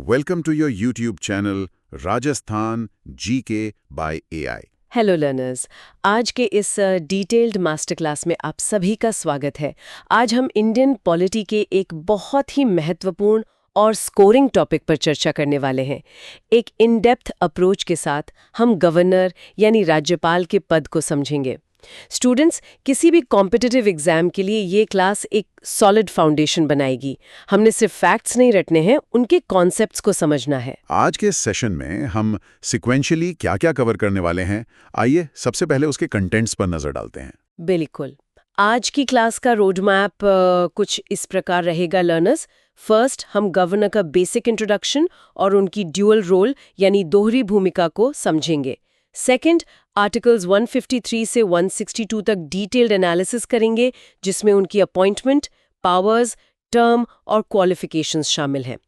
Welcome to your YouTube channel Rajasthan GK by AI। Hello learners, आज के इस detailed master class में आप सभी का स्वागत है। आज हम इंडियन पॉलिटी के एक बहुत ही महत्वपूर्ण और स्कोरिंग टॉपिक पर चर्चा करने वाले हैं। एक इन डेप्थ अप्रोच के साथ हम गवर्नर यानी राज्यपाल के पद को समझेंगे। स्टूडेंट्स, किसी भी कॉम्पिटिटिव एग्जाम के लिए ये क्लास एक सॉलिड फाउंडेशन बनाएगी। हमने सिर्फ फैक्ट्स नहीं रटने हैं, उनके कॉन्सेप्ट्स को समझना है। आज के सेशन में हम सिक्वेंशियली क्या-क्या कवर करने वाले हैं, आइए सबसे पहले उसके कंटेंट्स पर नजर डालते हैं। बिल्कुल। आज की क्लास का रोड मैप कुछ इस प्रकार रहेगा लर्नर्स। फर्स्ट, हम गवर्नर का बेसिक इंट्रोडक्शन और उनकी ड्यूअल रोल यानी दोहरी भूमिका को समझेंगे। सेकंड, आर्टिकल्स 153 से 162 तक डिटेल्ड एनालिसिस करेंगे, जिसमें उनकी अपॉइंटमेंट, पावर्स, टर्म और क्वालिफिकेशंस शामिल हैं।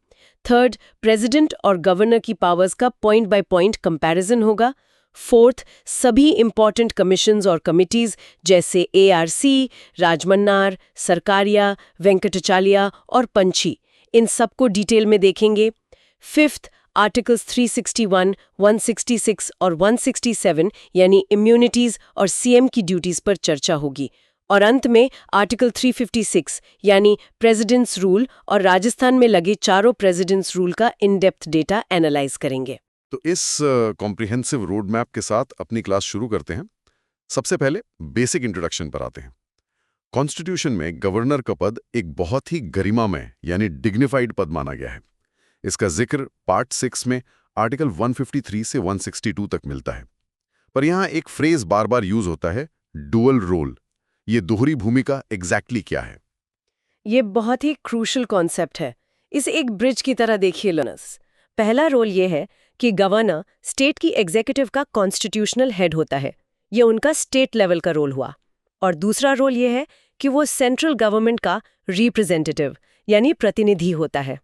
थर्ड, प्रेसिडेंट और गवर्नर की पावर्स का पॉइंट बाय पॉइंट कंपैरिजन होगा। फोर्थ, सभी इंपॉर्टेंट कमीशंस और कमिटीज जैसे ARC, राजमन्नार, सरकारिया, वेंकटाचालिया और पंची, इन सबको डिटेल में देखेंगे। फिफ्थ, आर्टिकल्स 361, 166 और 167 यानी इम्यूनिटीज और CM की ड्यूटीज पर चर्चा होगी। और अंत में आर्टिकल 356 यानी प्रेसिडेंट्स रूल और राजस्थान में लगे चारों प्रेसिडेंट्स रूल का इन डेप्थ डेटा एनालाइज करेंगे। तो इस कॉम्प्रिहेंसिव रोड मैप के साथ अपनी क्लास शुरू करते हैं। सबसे पहले बेसिक इंट्रोडक्शन पर आते हैं। कॉन्स्टिट्यूशन में गवर्नर का पद एक बहुत ही गरिमामय यानी डिग्निफाइड पद माना गया है। इसका जिक्र पार्ट 6 में आर्टिकल 153 से 162 तक मिलता है। पर यहाँ एक फ्रेज बार बार यूज होता है, डुअल रोल। ये दोहरी भूमिका एग्जैक्टली क्या है? ये बहुत ही क्रूशल कॉन्सेप्ट है। इसे एक ब्रिज की तरह देखिए लर्नर्स। पहला रोल ये है कि गवर्नर स्टेट की एग्जीक्यूटिव का कॉन्स्टिट्यूशनल हेड होता है। ये उनका स्टेट लेवल का रोल हुआ। और दूसरा रोल ये है कि वो सेंट्रल गवर्नमेंट का रिप्रेजेंटेटिव यानी प्रतिनिधि होता है।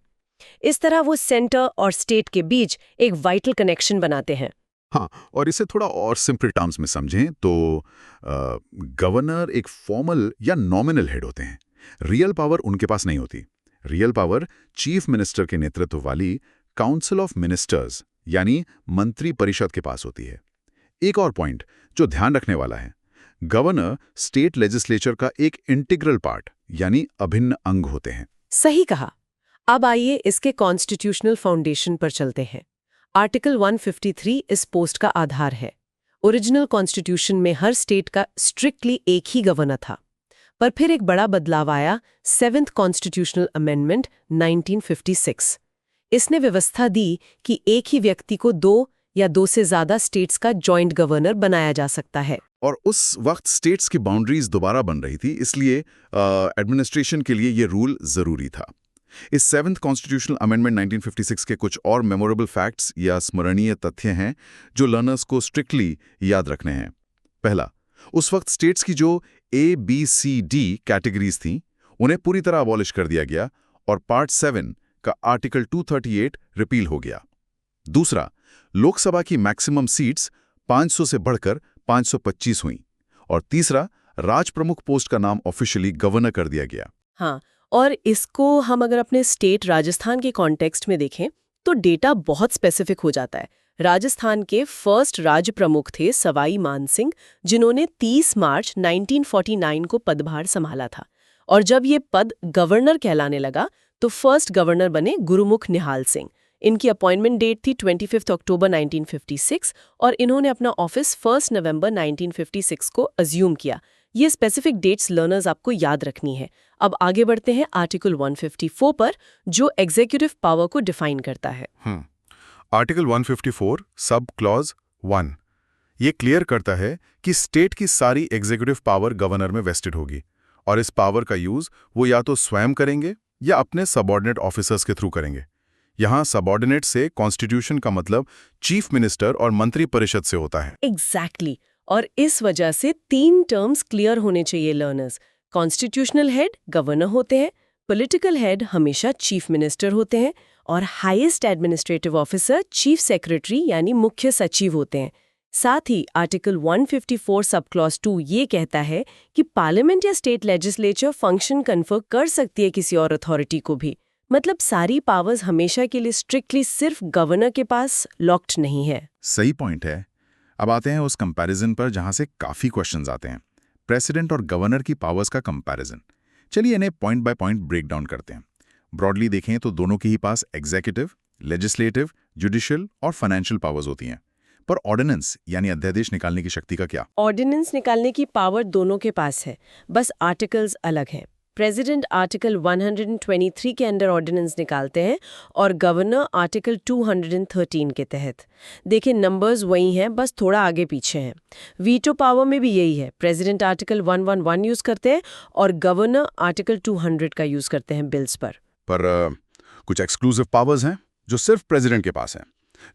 इस तरह वो सेंटर और स्टेट के बीच एक वाइटल कनेक्शन बनाते हैं। हाँ, और इसे थोड़ा और सिंपल टर्म्स में समझें तो गवर्नर एक फॉर्मल या नॉमिनल हेड होते हैं। रियल पावर उनके पास नहीं होती। रियल पावर चीफ मिनिस्टर के नेतृत्व वाली काउंसिल ऑफ मिनिस्टर्स यानी मंत्री परिषद के पास होती है। एक और पॉइंट जो ध्यान रखने वाला है, गवर्नर स्टेट लेजिस्लेचर का एक इंटीग्रल पार्ट यानी अभिन्न अंग होते हैं। सही कहा। अब आइए इसके कॉन्स्टिट्यूशनल फाउंडेशन पर चलते हैं। आर्टिकल 153 इस पोस्ट का आधार है। ओरिजिनल कॉन्स्टिट्यूशन में हर स्टेट का स्ट्रिक्टली एक ही गवर्नर था। पर फिर एक बड़ा बदलाव आया, 7th कॉन्स्टिट्यूशनल अमेंडमेंट 1956। इसने व्यवस्था दी कि एक ही व्यक्ति को 2 या 2 से ज्यादा स्टेट्स का जॉइंट गवर्नर बनाया जा सकता है। और उस वक्त स्टेट्स की बाउंड्रीज दोबारा बन रही थी, इसलिए एडमिनिस्ट्रेशन के लिए ये रूल जरूरी था। इस 7th कॉन्स्टिट्यूशनल अमेंडमेंट 1956 के कुछ और मेमोरेबल फैक्ट्स या स्मरणीय तथ्य हैं जो लर्नर्स को स्ट्रिक्टली याद रखने हैं। पहला, उस वक्त स्टेट्स की जो ABCD कैटेगरीज थीं, उन्हें पूरी तरह अबॉलिश कर दिया गया और पार्ट 7 का आर्टिकल 238 रिपील हो गया। दूसरा, लोकसभा की मैक्सिमम सीट्स 500 से बढ़कर 525 हुई। और तीसरा, राज प्रमुख पोस्ट का नाम ऑफिशियली गवर्नर कर दिया गया। हाँ, और इसको हम अगर अपने स्टेट राजस्थान के कॉन्टेक्स्ट में देखें तो डेटा बहुत स्पेसिफिक हो जाता है। राजस्थान के फर्स्ट राज प्रमुख थे सवाई मान सिंह, जिन्होंने 30 मार्च 1949 को पदभार संभाला था। और जब ये पद गवर्नर कहलाने लगा तो फर्स्ट गवर्नर बने गुरुमुख निहाल सिंह। इनकी अपॉइंटमेंट डेट थी 25 अक्टूबर 1956 और इन्होंने अपना ऑफिस 1 नवंबर 1956 को अज्यूम किया। ये स्पेसिफिक डेट्स लर्नर्स आपको याद रखनी है। अब आगे बढ़ते हैं आर्टिकल 154 पर, जो एग्जीक्यूटिव पावर को डिफाइन करता है। आर्टिकल 154 सब क्लॉज 1 ये क्लियर करता है कि स्टेट की सारी एग्जीक्यूटिव पावर गवर्नर में वेस्टेड होगी और इस पावर का यूज वो या तो स्वयं करेंगे या अपने सबऑर्डिनेट ऑफिसर्स के थ्रू करेंगे। यहाँ सबऑर्डिनेट से कॉन्स्टिट्यूशन का मतलब चीफ मिनिस्टर और मंत्री परिषद से होता है। एग्जैक्टली। और इस वजह से 3 टर्म्स क्लियर होने चाहिए लर्नर्स। कॉन्स्टिट्यूशनल हेड गवर्नर होते हैं, पॉलिटिकल हेड हमेशा चीफ मिनिस्टर होते हैं और highest administrative officer chief secretary यानी मुख्य सचिव होते हैं। साथ ही आर्टिकल 154 सब क्लॉज 2 ये कहता है कि पार्लियामेंट या स्टेट लेजिस्लेचर फंक्शन कन्फर कर सकती है किसी और अथॉरिटी को भी। मतलब सारी पावर्स हमेशा के लिए स्ट्रिक्टली सिर्फ गवर्नर के पास लॉक्ड नहीं है। सही पॉइंट है। अब आते हैं उस कंपैरिजन पर जहां से काफी क्वेश्चंस आते हैं, प्रेसिडेंट और गवर्नर की पावर्स का कंपैरिजन। चलिए इन्हें point by point break down करते हैं। ब्रॉडली देखें तो दोनों के ही पास एग्जीक्यूटिव, लेजिस्लेटिव, जुडिशियल और फाइनेंशियल पावर्स होती हैं। पर ऑर्डिनेंस यानी अध्यादेश निकालने की शक्ति का क्या? ऑर्डिनेंस निकालने की पावर दोनों के पास है, बस आर्टिकल्स अलग हैं। प्रेसिडेंट आर्टिकल 123 के अंडर ऑर्डिनेंस निकालते हैं और गवर्नर आर्टिकल 213 के तहत। देखिए नंबर्स वही हैं, बस थोड़ा आगे पीछे हैं। वीटो पावर में भी यही है, प्रेसिडेंट आर्टिकल 111 यूज करते हैं और गवर्नर आर्टिकल 200 का यूज करते हैं बिल्स पर। कुछ एक्सक्लूसिव पावर्स हैं जो सिर्फ प्रेसिडेंट के पास हैं,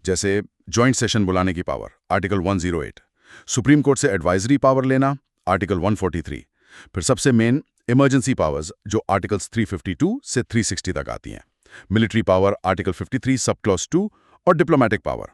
जैसे जॉइंट सेशन बुलाने की पावर, आर्टिकल 108, सुप्रीम कोर्ट से एडवाइजरी पावर लेना, आर्टिकल 143, फिर सबसे मेन इमरजेंसी पावर्स जो आर्टिकल्स 352 से 360 तक आती हैं, military power article 53 sub clause 2 और डिप्लोमेटिक पावर।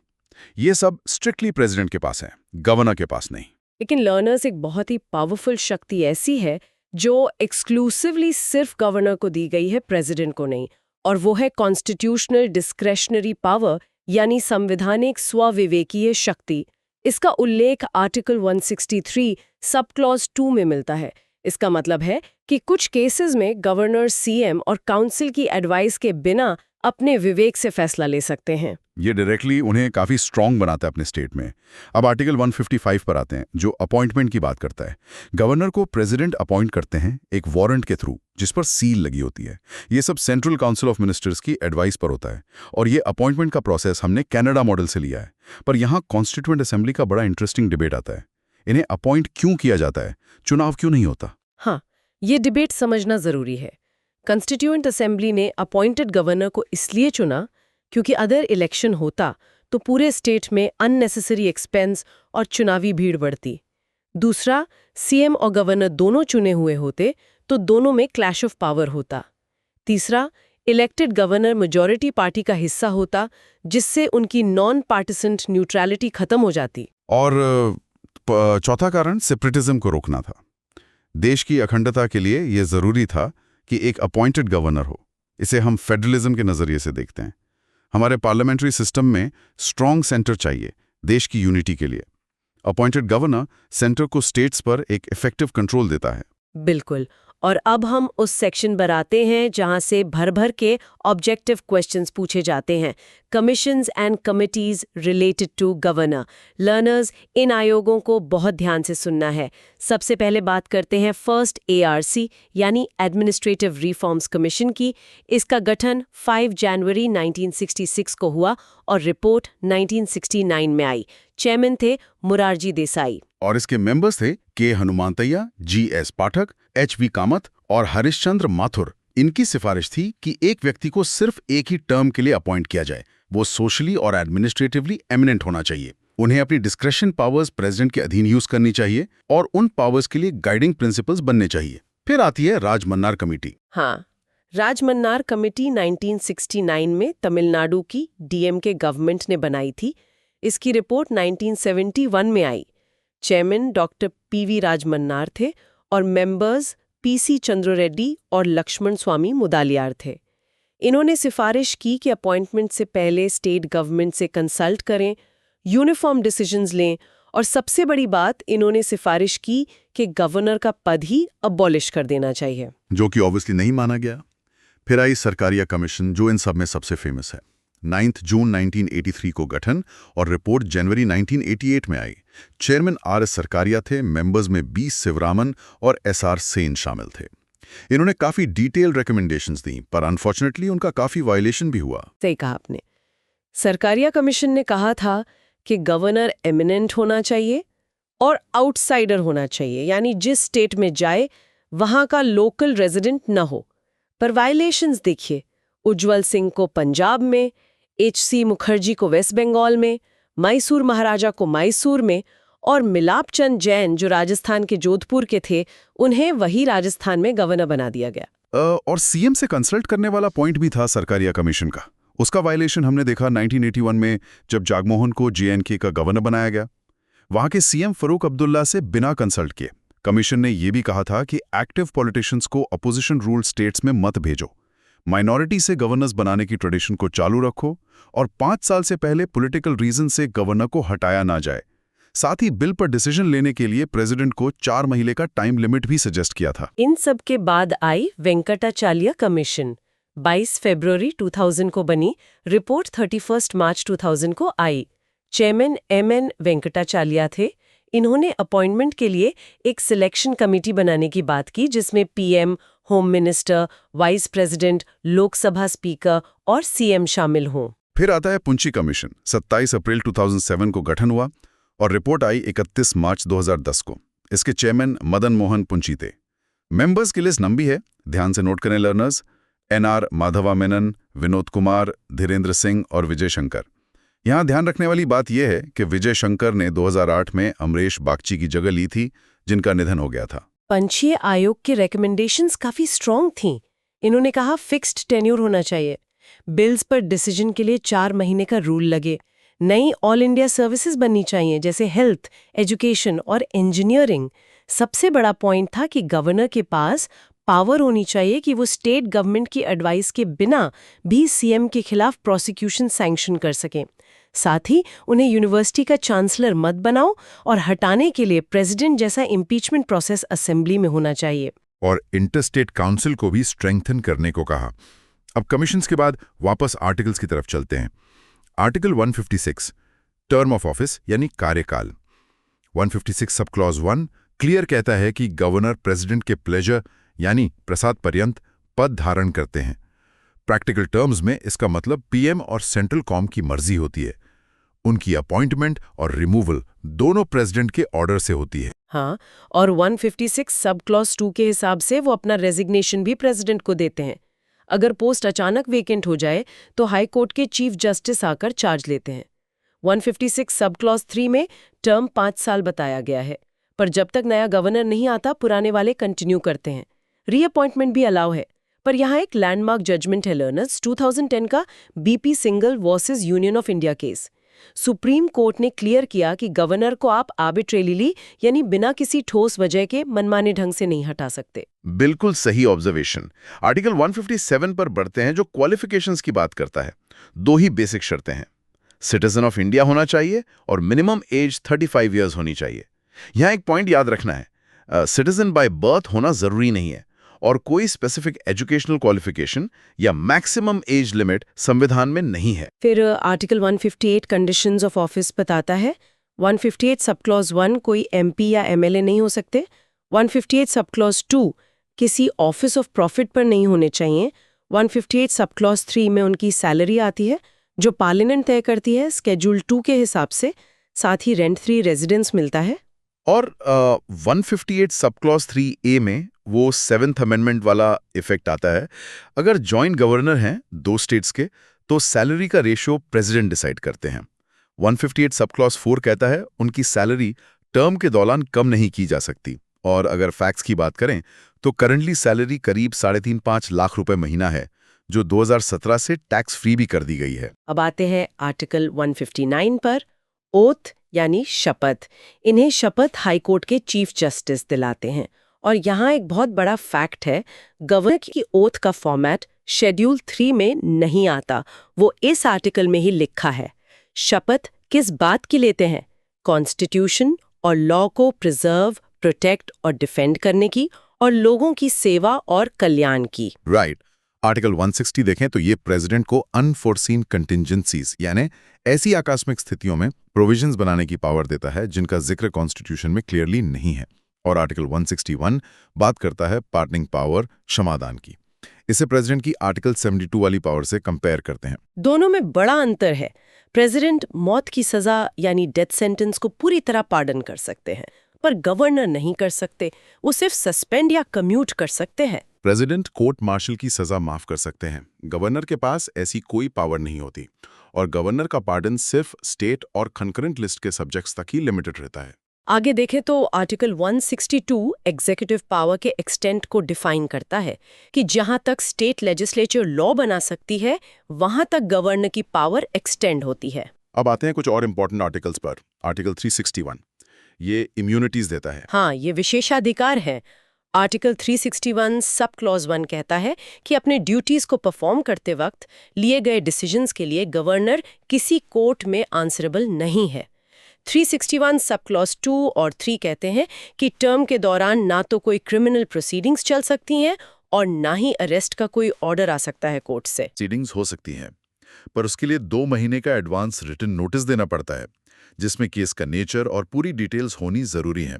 ये सब स्ट्रिक्टली प्रेसिडेंट के पास है, गवर्नर के पास नहीं। लेकिन लर्नर्स एक बहुत ही पावरफुल शक्ति ऐसी है जो एक्सक्लूसिवली सिर्फ गवर्नर को दी गई है, प्रेसिडेंट को नहीं, और वो है कॉन्स्टिट्यूशनल डिस्क्रेशनरी पावर यानी संवैधानिक स्वविवेकीय शक्ति। इसका उल्लेख आर्टिकल 163 सब क्लॉज 2 में मिलता है। इसका मतलब है कि कुछ केसेस में गवर्नर, सीएम और काउंसिल की एडवाइस के बिना अपने विवेक से फैसला ले सकते हैं। ये डायरेक्टली उन्हें काफी स्ट्रांग बनाता है अपने स्टेट में। अब आर्टिकल 155 पर आते हैं जो अपॉइंटमेंट की बात करता है। गवर्नर को प्रेसिडेंट अपॉइंट करते हैं एक वारंट के थ्रू जिस पर सील लगी होती है। ये सब सेंट्रल काउंसिल ऑफ मिनिस्टर्स की एडवाइस पर होता है और ये अपॉइंटमेंट का प्रोसेस हमने कनाडा मॉडल से लिया है। पर यहाँ कॉन्स्टिट्यूएंट असेंबली का बड़ा इंटरेस्टिंग डिबेट आता है। इन्हें अपॉइंट क्यों किया जाता है, चुनाव क्यों नहीं होता? हाँ, ये डिबेट समझना जरूरी है। कॉन्स्टिट्यूएंट असेंबली ने अपॉइंटेड गवर्नर को इसलिए चुना क्योंकि अदर इलेक्शन होता तो पूरे स्टेट में अननेसेसरी एक्सपेंस और चुनावी भीड़ बढ़ती। दूसरा, सीएम और गवर्नर दोनों चुने हुए होते तो दोनों में क्लैश ऑफ पावर होता। तीसरा, इलेक्टेड गवर्नर मेजॉरिटी पार्टी का हिस्सा होता जिससे उनकी नॉन पार्टिसन न्यूट्रलिटी खत्म हो जाती। और चौथा कारण सेपरेटिज्म को रोकना था। देश की अखंडता के लिए यह जरूरी था कि एक अपॉइंटेड गवर्नर हो। इसे हम फेडरलिज्म के नजरिए से देखते हैं। हमारे पार्लियामेंट्री सिस्टम में स्ट्रांग सेंटर चाहिए देश की यूनिटी के लिए। अपॉइंटेड गवर्नर सेंटर को स्टेट्स पर एक इफेक्टिव कंट्रोल देता है। बिल्कुल। और अब हम उस सेक्शन पर आते हैं जहां से भर भर के ऑब्जेक्टिव क्वेश्चंस पूछे जाते हैं। Commissions and committees related to governor. Learners, इन आयोगों को बहुत ध्यान से सुनना है। सबसे पहले बात करते हैं फर्स्ट ARC यानी एडमिनिस्ट्रेटिव रिफॉर्म्स कमीशन की। इसका गठन 5 जनवरी 1966 को हुआ और रिपोर्ट 1969 में आई। चेयरमैन थे मोरारजी देसाई और इसके मेंबर्स थे के हनुमांतैया, GS पाठक, HV कामत और हरिश्चंद्र माथुर। इनकी सिफारिश थी कि एक व्यक्ति को सिर्फ एक ही टर्म के लिए अपॉइंट किया जाए। वो सोशली और एडमिनिस्ट्रेटिवली एमिनेंट होना चाहिए। उन्हें अपनी डिस्क्रेशन पावर्स प्रेसिडेंट के अधीन यूज करनी चाहिए और उन पावर्स के लिए गाइडिंग प्रिंसिपल्स बनने चाहिए। फिर आती है राजमन्नार कमेटी। हाँ, राजमन्नार कमेटी 1969 में तमिलनाडु की DMK गवर्नमेंट ने बनाई थी। इसकी रिपोर्ट 1971 में आई। चेयरमैन डॉक्टर PV राजमन्नार थे और मेंबर्स PC चंद्र रेड्डी और लक्ष्मण स्वामी मुदालियार थे। इन्होंने सिफारिश की कि अपॉइंटमेंट से पहले स्टेट गवर्नमेंट से कंसल्ट करें, यूनिफॉर्म डिसीजंस लें और सबसे बड़ी बात, इन्होंने सिफारिश की कि गवर्नर का पद ही अबॉलिश कर देना चाहिए, जो कि ऑब्वियसली नहीं माना गया। फिर आई सरकारिया कमीशन जो इन सब में सबसे फेमस है। 9 जून 1983 को गठन और रिपोर्ट जनवरी 1988 में आई। चेयरमैन RS सरकारिया थे। मेंबर्स में B शिवरामन और SR सेन शामिल थे। इन्होंने काफी डिटेल रिकमेंडेशंस दी, पर अनफॉर्चुनेटली उनका काफी वायलेशन भी हुआ। सही कहा आपने। सरकारिया कमीशन ने कहा था कि गवर्नर एमिनेंट होना चाहिए और आउटसाइडर होना चाहिए, यानी जिस स्टेट में जाए वहां का लोकल रेजिडेंट न हो। पर वायलेशंस देखिए, उज्ज्वल सिंह को पंजाब में, HC मुखर्जी को वेस्ट बंगाल में, मैसूर महाराजा को मैसूर में और मिलाप चंद जैन जो राजस्थान के जोधपुर के थे, उन्हें वही राजस्थान में गवर्नर बना दिया गया। और CM से कंसल्ट करने वाला पॉइंट भी था सरकारिया कमीशन का। उसका वायलेशन हमने देखा 1981 में जब जागमोहन को JNK का गवर्नर बनाया गया। वहां के CM फरूक अब्दुल्ला से बिना कंसल्ट किए कमीशन ने यह भी कहा था कि एक्टिव पॉलिटिशियंस को अपोजिशन रूल स्टेट्स में मत भेजो। माइनॉरिटी से गवर्नर्स बनाने की ट्रेडिशन को चालू रखो और 5 साल से पहले पॉलिटिकल रीजन से गवर्नर को हटाया ना जाए। साथ ही बिल पर डिसीजन लेने के लिए प्रेसिडेंट को 4 महीने का टाइम लिमिट भी सजेस्ट किया था। इन सब के बाद आई वेंकटाचार्य कमीशन। 22 फरवरी 2000 को बनी, रिपोर्ट 31 मार्च 2000 को आई। चेयरमैन एमएन वेंकटाचार्य थे। इन्होंने अपॉइंटमेंट के लिए एक सिलेक्शन कमेटी बनाने की बात की, जिसमें PM, home minister, vice president, Lok Sabha speaker और सीएम शामिल हों। फिर आता है पुंची कमीशन। 27 अप्रैल 2007 को गठन हुआ और रिपोर्ट आई 31 मार्च 2010 को। इसके चेयरमैन मदन मोहन पुंची थे। मेंबर्स की लिस्ट लंबी है, ध्यान से नोट करें लर्नर्स। एनआर माधवा मेनन, विनोद कुमार, धीरेन्द्र सिंह और विजय शंकर। यहाँ ध्यान रखने वाली बात यह है कि विजय शंकर ने 2008 में अमरीश बागची की जगह ली थी, जिनका निधन हो गया था। पंचीय आयोग की रिकमेंडेशंस काफी स्ट्रांग थीं। इन्होंने कहा फिक्स्ड टेन्योर होना चाहिए, बिल्स पर डिसीजन के लिए 4 महीने का रूल लगे, नई ऑल इंडिया सर्विसेज बननी चाहिए जैसे हेल्थ, एजुकेशन और इंजीनियरिंग। सबसे बड़ा पॉइंट था कि गवर्नर के पास पावर होनी चाहिए कि वो स्टेट गवर्नमेंट की एडवाइस के बिना भी सीएम के खिलाफ प्रोसिक्यूशन सैंक्शन कर सकें। साथ ही उन्हें यूनिवर्सिटी का चांसलर मत बनाओ और हटाने के लिए प्रेसिडेंट जैसा इम्पीचमेंट प्रोसेस असेंबली में होना चाहिए। और इंटरस्टेट काउंसिल को भी स्ट्रेंथन करने को कहा। अब कमीशंस के बाद वापस आर्टिकल्स की तरफ चलते हैं। आर्टिकल 156 टर्म ऑफ ऑफिस यानी कार्यकाल। 156 सब क्लॉज 1 क्लियर कहता है कि गवर्नर प्रेसिडेंट के प्लेजर यानी प्रसाद पर्यंत पद धारण करते हैं। प्रैक्टिकल टर्म्स में इसका मतलब पीएम और सेंट्रल कॉम की मर्जी होती है। उनकी अपॉइंटमेंट और रिमूवल दोनों प्रेसिडेंट के ऑर्डर से होती है। हाँ, और 156 सब क्लॉज 2 के हिसाब से वो अपना रेजिग्नेशन भी प्रेसिडेंट को देते हैं। अगर पोस्ट अचानक वेकेंट हो जाए तो हाई कोर्ट के चीफ जस्टिस आकर चार्ज लेते हैं। 156 सब क्लॉज 3 में टर्म 5 साल बताया गया है, पर जब तक नया गवर्नर नहीं आता पुराने वाले कंटिन्यू करते हैं। रीअपॉइंटमेंट भी अलाउ है, पर यहाँ एक लैंडमार्क जजमेंट है लर्नर्स, 2010 का BP single versus union of India case. Supreme court ने क्लियर किया कि गवर्नर को आप आर्बिट्रेरीली यानी बिना किसी ठोस वजह के मनमाने ढंग से नहीं हटा सकते। बिल्कुल सही ऑब्जर्वेशन। आर्टिकल 157 पर बढ़ते हैं, जो क्वालिफिकेशंस की बात करता है। 2 ही बेसिक शर्तें हैं, सिटीजन ऑफ इंडिया होना चाहिए और मिनिमम एज 35 ईयर्स होनी चाहिए। यहाँ एक पॉइंट याद रखना है, सिटीजन बाय बर्थ होना जरूरी नहीं है और कोई स्पेसिफिक एजुकेशनल क्वालिफिकेशन या मैक्सिमम एज लिमिट संविधान में नहीं है। फिर आर्टिकल 158 कंडीशंस ऑफ ऑफिस बताता है। 158 सब क्लॉज 1 कोई एमपी या एमएलए नहीं हो सकते। 158 सब क्लॉज 2 किसी ऑफिस ऑफ प्रॉफिट पर नहीं होने चाहिए। 158 सब क्लॉज 3 में उनकी सैलरी आती है जो पार्लियामेंट तय करती है स्केड्यूल 2 के हिसाब से। साथ ही रेंट फ्री रेजिडेंस मिलता है। और 158 सब क्लॉज 3A में वो 7th अमेंडमेंट वाला इफेक्ट आता है। अगर जॉइंट गवर्नर हैं 2 स्टेट्स के तो सैलरी का रेशियो प्रेसिडेंट डिसाइड करते हैं। 158 सब क्लॉज 4 कहता है उनकी सैलरी टर्म के दौरान कम नहीं की जा सकती। और अगर फैक्ट्स की बात करें तो करंटली सैलरी करीब 3.5 लाख रुपए महीना है, जो 2017 से टैक्स फ्री भी कर दी गई है। अब आते हैं आर्टिकल 159 पर। ओथ यानी शपथ। इन्हें शपथ हाईकोर्ट के चीफ जस्टिस दिलाते हैं। और यहाँ एक बहुत बड़ा फैक्ट है, गवर्नर की ओथ का फॉर्मेट शेड्यूल 3 में नहीं आता, वो इस आर्टिकल में ही लिखा है। शपथ किस बात की लेते हैं? कॉन्स्टिट्यूशन और लॉ को प्रिजर्व, प्रोटेक्ट और डिफेंड करने की और लोगों की सेवा और कल्याण की। राइट। आर्टिकल 160 देखें तो ये प्रेसिडेंट को अनफोर्सीन कंटिजेंसीज यानी ऐसी आकस्मिक स्थितियों में प्रोविजंस बनाने की पावर देता है जिनका जिक्र कॉन्स्टिट्यूशन में क्लियरली नहीं है। और आर्टिकल 161 बात करता है पार्डनिंग पावर, क्षमादान की। इसे प्रेसिडेंट की आर्टिकल 72 वाली पावर से कंपेयर करते हैं। दोनों में बड़ा अंतर है। प्रेसिडेंट मौत की सजा यानी डेथ सेंटेंस को पूरी तरह पार्डन कर सकते हैं, पर गवर्नर नहीं कर सकते। वो सिर्फ सस्पेंड या कम्यूट कर सकते हैं। प्रेसिडेंट कोर्ट मार्शल की सजा माफ कर सकते हैं, गवर्नर के पास ऐसी कोई पावर नहीं होती। और गवर्नर का पार्डन सिर्फ स्टेट और कंकरेंट लिस्ट के सब्जेक्ट्स तक ही लिमिटेड रहता है। आगे देखें तो आर्टिकल 162 एग्जीक्यूटिव पावर के एक्सटेंट को डिफाइन करता है कि जहां तक स्टेट लेजिस्लेचर लॉ बना सकती है वहां तक गवर्नर की पावर एक्सटेंड होती है। अब आते हैं कुछ और इंपॉर्टेंट आर्टिकल्स पर। आर्टिकल 361 ये इम्यूनिटीज देता है। हाँ, ये विशेषाधिकार है। आर्टिकल 361 सब क्लॉज 1 कहता है कि अपने ड्यूटीज को परफॉर्म करते वक्त लिए गए डिसीजंस के लिए गवर्नर किसी कोर्ट में आंसरेबल नहीं है। 361 सब क्लॉज 2 और 3 कहते हैं कि टर्म के दौरान ना तो कोई क्रिमिनल प्रोसीडिंग्स चल सकती हैं और ना ही अरेस्ट का कोई ऑर्डर आ सकता है कोर्ट से। प्रोसीडिंग्स हो सकती हैं, पर उसके लिए 2 महीने का एडवांस रिटन नोटिस देना पड़ता है, जिसमें केस का नेचर और पूरी डिटेल्स होनी जरूरी हैं।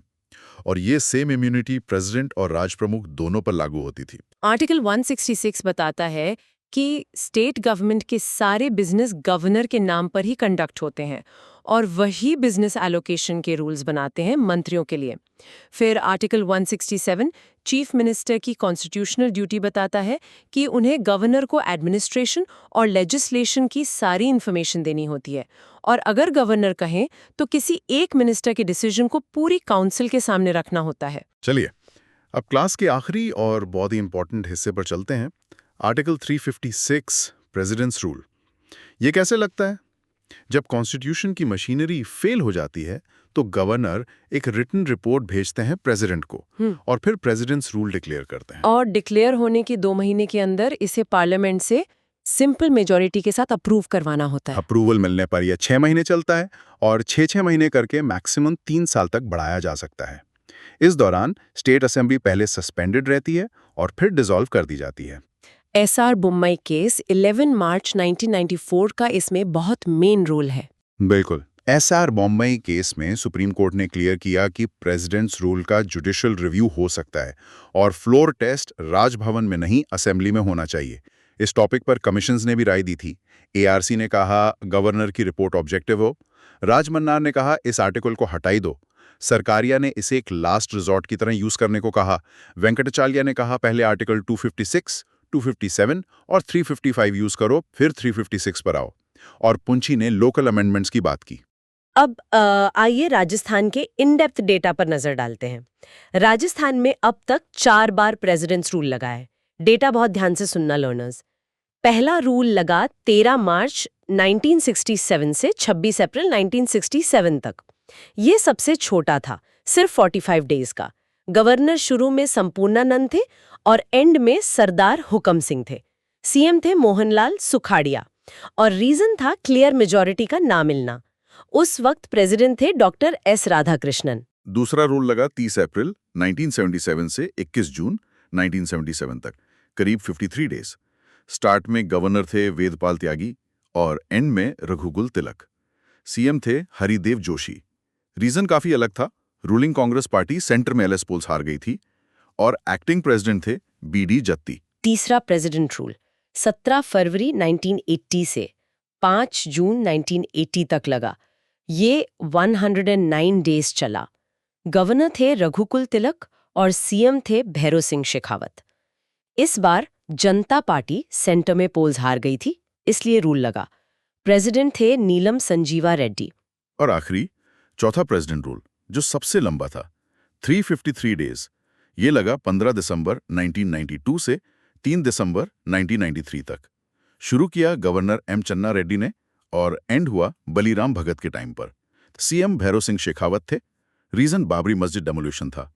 और ये सेम इम्यूनिटी प्रेसिडेंट और राज प्रमुख दोनों पर लागू होती थी। आर्टिकल 166 बताता है कि स्टेट गवर्नमेंट के सारे बिजनेस गवर्नर के नाम पर ही कंडक्ट होते हैं और वही बिजनेस एलोकेशन के रूल्स बनाते हैं मंत्रियों के लिए। फिर आर्टिकल 167 चीफ मिनिस्टर की कॉन्स्टिट्यूशनल ड्यूटी बताता है कि उन्हें गवर्नर को एडमिनिस्ट्रेशन और लेजिस्लेशन की सारी इन्फॉर्मेशन देनी होती है, और अगर गवर्नर कहें तो किसी एक मिनिस्टर के डिसीजन को पूरी काउंसिल के सामने रखना होता है। चलिए, अब क्लास के आखिरी और बहुत ही इंपॉर्टेंट हिस्से पर चलते हैं। Article 356 presidents rule. ये कैसे लगता है? जब कॉन्स्टिट्यूशन की मशीनरी फेल हो जाती है तो गवर्नर एक रिटन रिपोर्ट भेजते हैं प्रेसिडेंट को और फिर प्रेसिडेंट्स रूल डिक्लेयर करते हैं। और डिक्लेयर होने के 2 महीने के अंदर इसे पार्लियामेंट से सिंपल मेजॉरिटी के साथ अप्रूव करवाना होता है। अप्रूवल मिलने पर यह 6 महीने चलता है और 6-6 महीने करके मैक्सिमम 3 साल तक बढ़ाया जा सकता है। इस दौरान स्टेट असेंबली पहले सस्पेंडेड रहती है और फिर डिसॉल्व कर दी जाती है। एसआर बोम्मई केस 11 मार्च 1994 का इसमें बहुत मेन रोल है। बिल्कुल। एसआर बॉम्बई केस में सुप्रीम कोर्ट ने क्लियर किया कि प्रेसिडेंट्स रूल का जुडिशियल रिव्यू हो सकता है और फ्लोर टेस्ट राजभवन में नहीं असेंबली में होना चाहिए। इस टॉपिक पर कमिशंस ने भी राय दी थी। एआरसी ने कहा गवर्नर की रिपोर्ट ऑब्जेक्टिव हो। राजमन्नार ने कहा इस आर्टिकल को हटाई दो। सरकारिया ने इसे एक लास्ट रिजॉर्ट की तरह यूज करने को कहा। वेंकटाचार्य ने कहा पहले आर्टिकल 256, 257 और 355 यूज करो, फिर 356 पर आओ। और पुंछी ने लोकल अमेंडमेंट्स की बात की। अब आइए राजस्थान के इन डेप्थ डेटा पर नजर डालते हैं। राजस्थान में अब तक 4 बार प्रेसिडेंट्स रूल लगा है। डेटा बहुत ध्यान से सुनना लर्नर्स। पहला रूल लगा 13 मार्च 1967 से 26 अप्रैल 1967 तक। ये सबसे छोटा था, सिर्फ 45 डेज का। गवर्नर शुरू में संपूर्णानंद थे और एंड में सरदार हुकम सिंह थे। सीएम थे मोहनलाल सुखाड़िया और रीजन था क्लियर मेजॉरिटी का ना मिलना। उस वक्त प्रेसिडेंट थे डॉक्टर एस राधाकृष्णन। दूसरा रूल लगा 30 अप्रैल 1977 से 21 जून 1977 तक, करीब 53 डेज। स्टार्ट में गवर्नर थे वेदपाल त्यागी और एंड में रघुकुल तिलक। सीएम थे हरिदेव जोशी। रीजन काफी अलग था। रूलिंग कांग्रेस पार्टी सेंटर में एलएस पोल्स हार गई थी और एक्टिंग प्रेसिडेंट थे बीडी जत्ती। तीसरा प्रेसिडेंट रूल 17 फरवरी 1980 से 5 जून 1980 तक लगा। ये 109 डेज चला। गवर्नर थे रघुकुल तिलक और सीएम थे भैरों सिंह शेखावत। इस बार जनता पार्टी सेंटर में पोल्स हार गई थी, इसलिए रूल लगा। प्रेसिडेंट थे नीलम संजीवा रेड्डी। और आखिरी चौथा प्रेसिडेंट रूल, जो सबसे लंबा था, 353 डेज, ये लगा 15 दिसंबर 1992 से 3 दिसंबर 1993 तक। शुरू किया गवर्नर एम चन्ना रेड्डी ने और एंड हुआ बलीराम भगत के टाइम पर। सीएम भैरों सिंह शेखावत थे। रीजन बाबरी मस्जिद डेमोल्यूशन था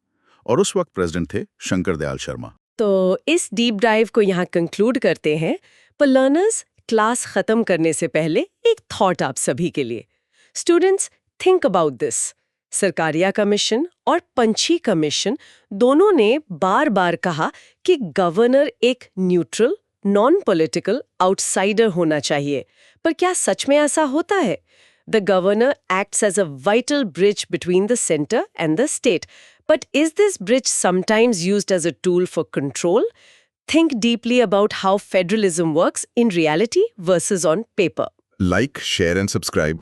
और उस वक्त प्रेसिडेंट थे शंकर दयाल शर्मा। तो इस डीप डाइव को यहाँ कंक्लूड करते हैं, पर लर्नर्स, क्लास खत्म करने से पहले एक थॉट आप सभी के लिए। Students, think about this. Sarkaria commission और पंछी कमीशन दोनों ने बार बार कहा कि गवर्नर एक न्यूट्रल, नॉन पॉलिटिकल आउटसाइडर होना चाहिए, पर क्या सच में ऐसा होता है? The governor acts as a vital bridge between the center and the state. But is this bridge sometimes used as a tool for control? Think deeply about how federalism works in reality versus on paper. Like, share and subscribe.